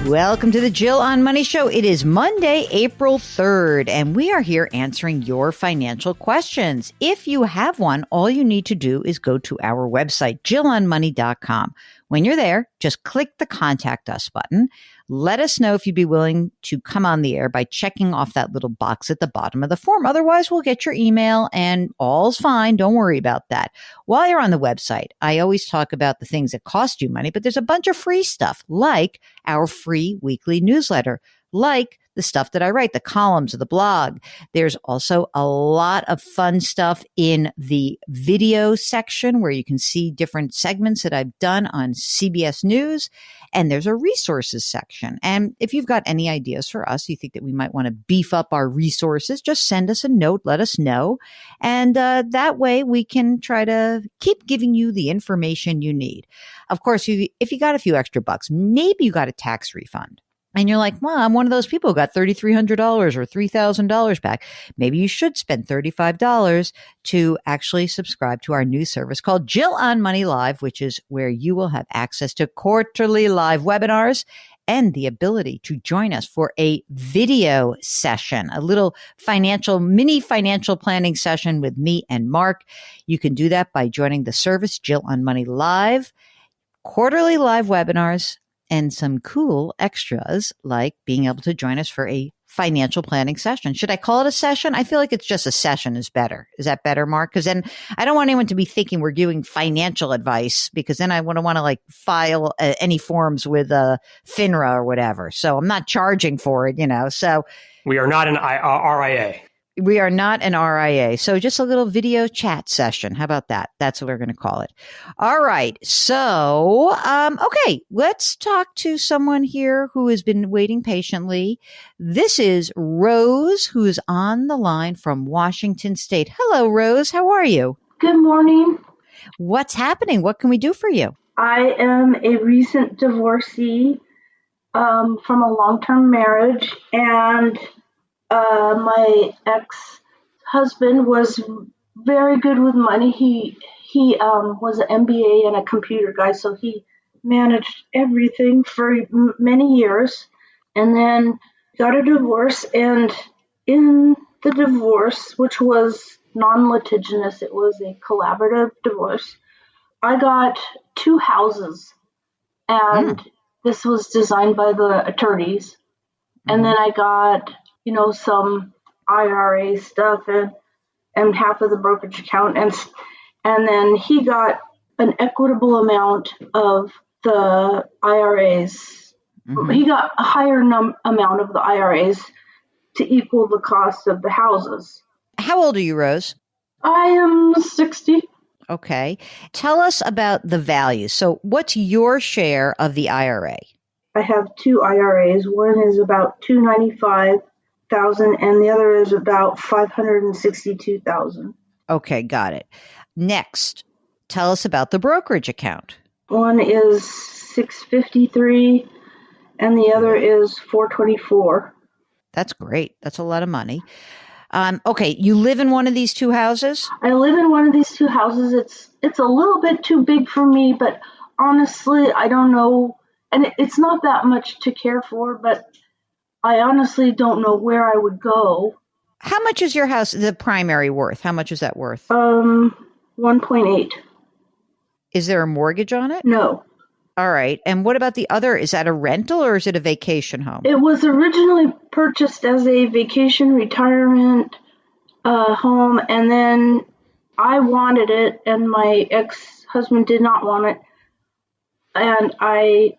Welcome to the Jill on Money Show. It is Monday, April 3rd, and we are here answering your financial questions. If you have one, all you need to do is go to our website, jillonmoney.com. When you're there, just click the Contact Us button. Let us know if you'd be willing to come on the air by checking off that little box at the bottom of the form. Otherwise, we'll get your email and all's fine. Don't worry about that. While you're on the website, I always talk about the things that cost you money, but there's a bunch of free stuff like our free weekly newsletter, like the stuff that I write, the columns of the blog. There's also a lot of fun stuff in the video section where you can see different segments that I've done on CBS News. And there's a resources section. And if you've got any ideas for us, you think that we might want to beef up our resources, just send us a note, let us know. And that way we can try to keep giving you the information you need. Of course, if you got a few extra bucks, maybe you got a tax refund. And you're like, well, I'm one of those people who got $3,300 or $3,000 back. Maybe you should spend $35 to actually subscribe to our new service called Jill on Money Live, which is where you will have access to quarterly live webinars and the ability to join us for a video session, a little mini financial planning session with me and Mark. You can do that by joining the service, Jill on Money Live, quarterly live webinars, and some cool extras like being able to join us for a financial planning session. Should I call it a session? I feel like it's just a session is better. Is that better, Mark? Because then I don't want anyone to be thinking we're giving financial advice, because then I wouldn't want to like file any forms with FINRA or whatever. So I'm not charging for it, So we are not an RIA. We are not an RIA. So just a little video chat session. How about that? That's what we're going to call it. All right. So, okay, let's talk to someone here who has been waiting patiently. This is Rose, who's on the line from Washington State. Hello, Rose. How are you? Good morning. What's happening? What can we do for you? I am a recent divorcee from a long-term marriage, and my ex-husband was very good with money. He was an MBA and a computer guy, so he managed everything for many years, and then got a divorce. And in the divorce, which was non-litigious, it was a collaborative divorce, I got 2 houses, and this was designed by the attorneys. And then I got some IRA stuff and half of the brokerage account. And then he got an equitable amount of the IRAs. He got a higher amount of the IRAs to equal the cost of the houses. How old are you, Rose? I am 60. Okay. Tell us about the value. So what's your share of the IRA? I have 2 IRAs. One is about $295,000 and the other is about $562,000. Okay, got it. Next, tell us about the brokerage account. One is $653 and the other is $424. That's great. That's a lot of money. Okay, you live in one of these 2 houses? I live in one of these 2 houses. It's a little bit too big for me, but honestly, I don't know. And it's not that much to care for, but I honestly don't know where I would go. How much is your house, the primary, worth? How much is that worth? 1.8. Is there a mortgage on it? No. All right. And what about the other? Is that a rental or is it a vacation home? It was originally purchased as a vacation retirement home, and then I wanted it, and my ex-husband did not want it. And I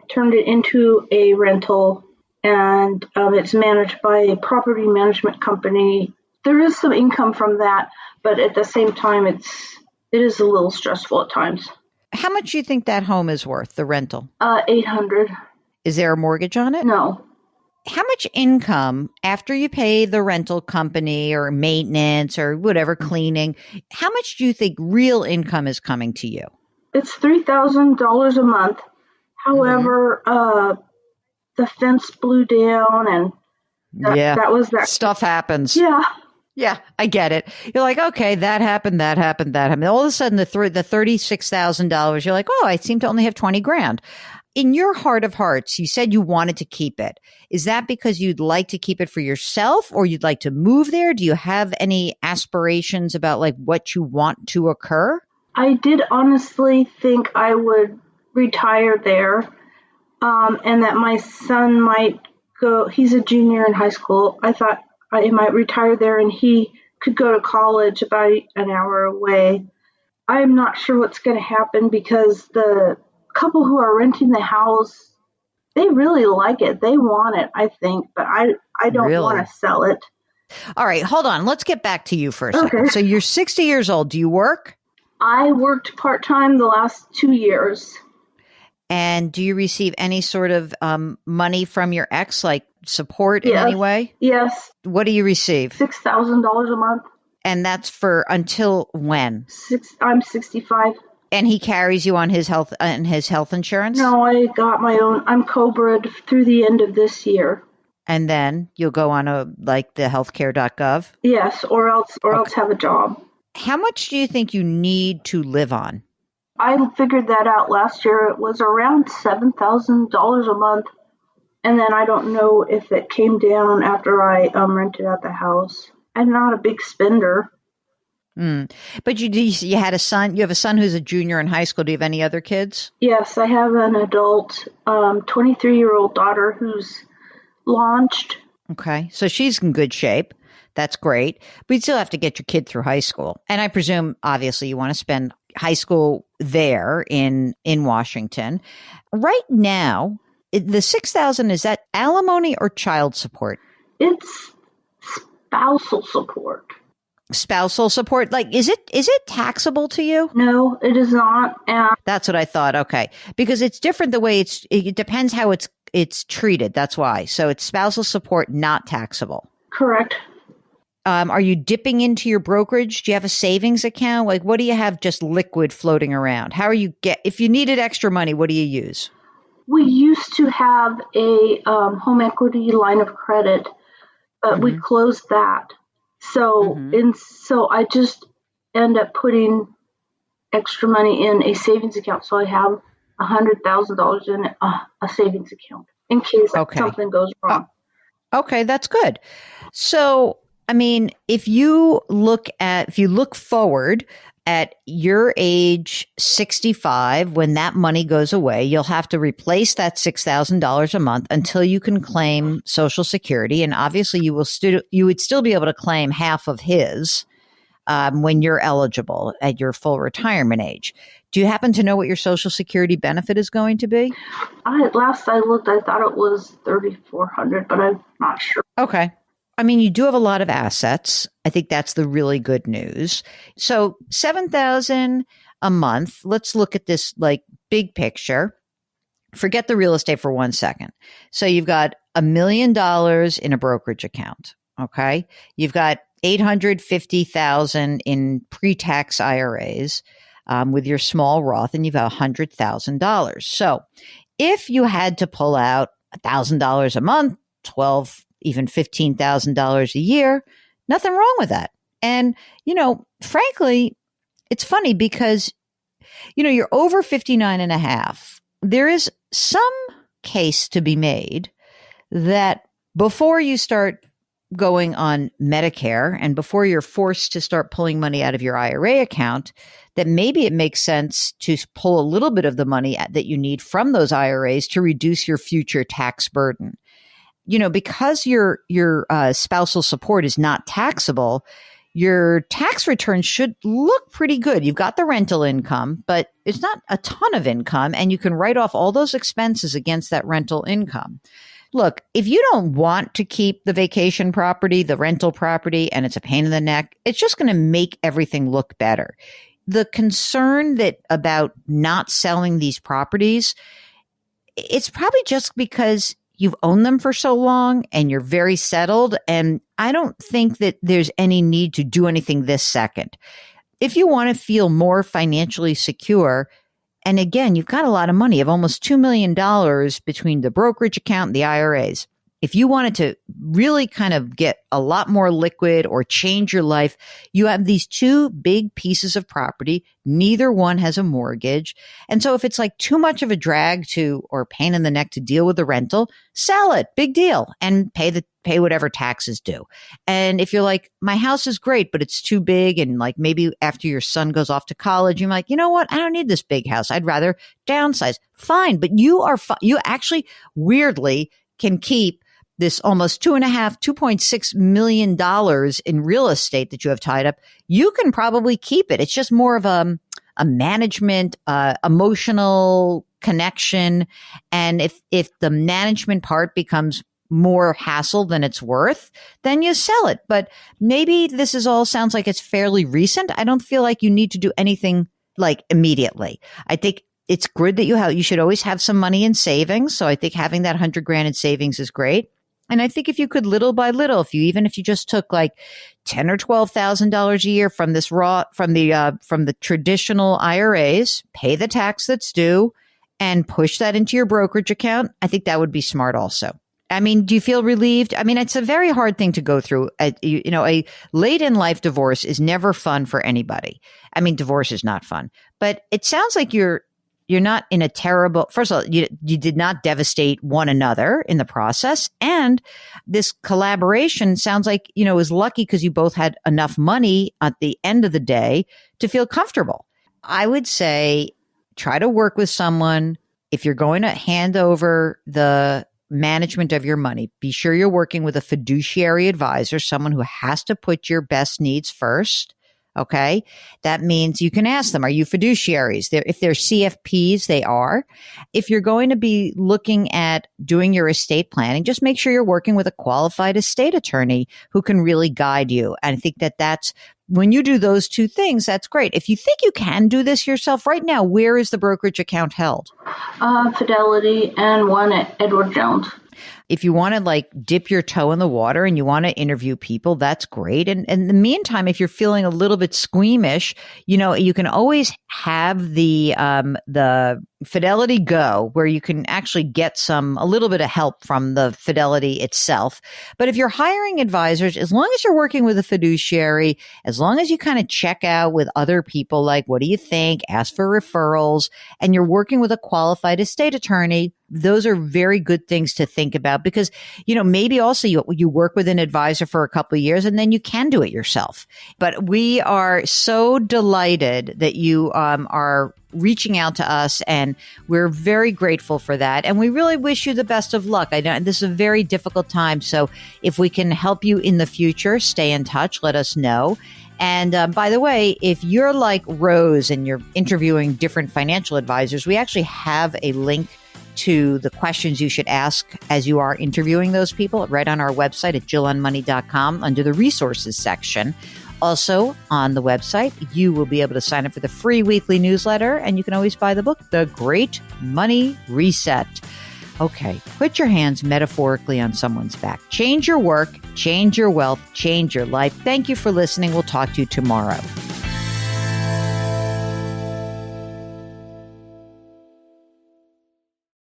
turned it into a rental, and it's managed by a property management company. There is some income from that, but at the same time, it is a little stressful at times. How much do you think that home is worth, the rental? $800. Is there a mortgage on it? No. How much income, after you pay the rental company or maintenance or whatever, cleaning, how much do you think real income is coming to you? It's $3,000 a month. However, the fence blew down, and that was that. Stuff happens. Yeah. Yeah, I get it. You're like, okay, that happened. All of a sudden, the $36,000, you're like, oh, I seem to only have $20,000. in your heart of hearts, you said you wanted to keep it. Is that because you'd like to keep it for yourself or you'd like to move there? Do you have any aspirations about like what you want to occur? I did honestly think I would retire there, and that my son might go. He's a junior in high school. I thought I might retire there and he could go to college about an hour away. I'm not sure what's going to happen because the couple who are renting the house, they really like it. They want it, I think, but I don't Really? want to sell it. All right, hold on. Let's get back to you for a second. Okay. So you're 60 years old. Do you work? I worked part-time the last 2 years. And do you receive any sort of money from your ex, like support in Yes. any way? Yes, What do you receive? $6,000 a month. And that's for until when? I'm 65. And he carries you on his health insurance? No, I got my own. I'm COBRA'd through the end of this year. And then you'll go on the healthcare.gov. Yes, or else have a job. How much do you think you need to live on? I figured that out last year. It was around $7,000 a month. And then I don't know if it came down after I rented out the house. I'm not a big spender. But you had a son. You have a son who's a junior in high school. Do you have any other kids? Yes, I have an adult 23-year-old daughter who's launched. Okay. So she's in good shape. That's great. But you still have to get your kid through high school. And I presume, obviously, you want to spend high school there in Washington. Right now, the $6,000, is that alimony or child support? It's spousal support. Spousal support? Like, is it taxable to you? No, it is not. And That's what I thought. Okay. Because it's different the way it depends how it's treated. That's why. So it's spousal support, not taxable. correct. Are you dipping into your brokerage? Do you have a savings account? Like, what do you have just liquid floating around? How are you if you needed extra money, what do you use? We used to have a home equity line of credit, but we closed that. So so I just end up putting extra money in a savings account. So I have $100,000 in a savings account in case something goes wrong. Okay, that's good. So, I mean, if you look forward at your age 65, when that money goes away, you'll have to replace that $6,000 a month until you can claim Social Security. And obviously you would still be able to claim half of his when you're eligible at your full retirement age. Do you happen to know what your Social Security benefit is going to be? Last I looked, I thought it was $3,400, but I'm not sure. Okay. I mean, you do have a lot of assets. I think that's the really good news. So $7,000 a month. Let's look at this like big picture. Forget the real estate for 1 second. So you've got $1 million in a brokerage account. Okay. You've got $850,000 in pre-tax IRAs with your small Roth, and you've got $100,000. So if you had to pull out $1,000 a month, even $15,000 a year, nothing wrong with that. And, frankly, it's funny because, you're over 59 and a half. There is some case to be made that before you start going on Medicare and before you're forced to start pulling money out of your IRA account, that maybe it makes sense to pull a little bit of the money that you need from those IRAs to reduce your future tax burden. Because your spousal support is not taxable, your tax return should look pretty good. You've got the rental income, but it's not a ton of income, and you can write off all those expenses against that rental income. Look, if you don't want to keep the vacation property, the rental property, and it's a pain in the neck, it's just going to make everything look better. The concern about not selling these properties, it's probably just because you've owned them for so long and you're very settled. And I don't think that there's any need to do anything this second. If you want to feel more financially secure, and again, you've got a lot of money of almost $2 million between the brokerage account and the IRAs. if you wanted to really kind of get a lot more liquid or change your life, you have these two big pieces of property. Neither one has a mortgage. And so if it's like too much of a drag or pain in the neck to deal with the rental, sell it. Big deal. And pay whatever taxes due. And if you're like, my house is great, but it's too big. And like maybe after your son goes off to college, you're like, you know what? I don't need this big house. I'd rather downsize. Fine. But you actually weirdly can keep this almost $2.6 million in real estate that you have tied up. You can probably keep it. It's just more of a management, emotional connection. And if the management part becomes more hassle than it's worth, then you sell it. But maybe this sounds like it's fairly recent. I don't feel like you need to do anything like immediately. I think it's good that you should always have some money in savings. So I think having that $100,000 in savings is great. And I think if you could little by little, even if you just took like $10,000 or $12,000 a year from the traditional IRAs, pay the tax that's due, and push that into your brokerage account, I think that would be smart also. I mean, do you feel relieved? I mean, it's a very hard thing to go through. A late in life divorce is never fun for anybody. I mean, divorce is not fun, but it sounds like you're not in a terrible, first of all, you did not devastate one another in the process. And this collaboration sounds like, is lucky because you both had enough money at the end of the day to feel comfortable. I would say try to work with someone. If you're going to hand over the management of your money, be sure you're working with a fiduciary advisor, someone who has to put your best needs first. Okay. That means you can ask them, are you fiduciaries? If they're CFPs, they are. If you're going to be looking at doing your estate planning, just make sure you're working with a qualified estate attorney who can really guide you. And I think that's when you do those two things, that's great. If you think you can do this yourself right now, where is the brokerage account held? Fidelity and one at Edward Jones. If you want to like dip your toe in the water and you want to interview people, that's great. And in the meantime, if you're feeling a little bit squeamish, you can always have the Fidelity Go, where you can actually get a little bit of help from the Fidelity itself. But if you're hiring advisors, as long as you're working with a fiduciary, as long as you kind of check out with other people, like, what do you think? Ask for referrals, and you're working with a qualified estate attorney, those are very good things to think about because, maybe also you work with an advisor for a couple of years and then you can do it yourself. But we are so delighted that you are reaching out to us, and we're very grateful for that. And we really wish you the best of luck. I know this is a very difficult time. So if we can help you in the future, stay in touch, let us know. And by the way, if you're like Rose and you're interviewing different financial advisors, we actually have a link to the questions you should ask as you are interviewing those people right on our website at JillOnMoney.com under the resources section. Also on the website, you will be able to sign up for the free weekly newsletter, and you can always buy the book, The Great Money Reset. Okay, put your hands metaphorically on someone's back. Change your work, change your wealth, change your life. Thank you for listening. We'll talk to you tomorrow.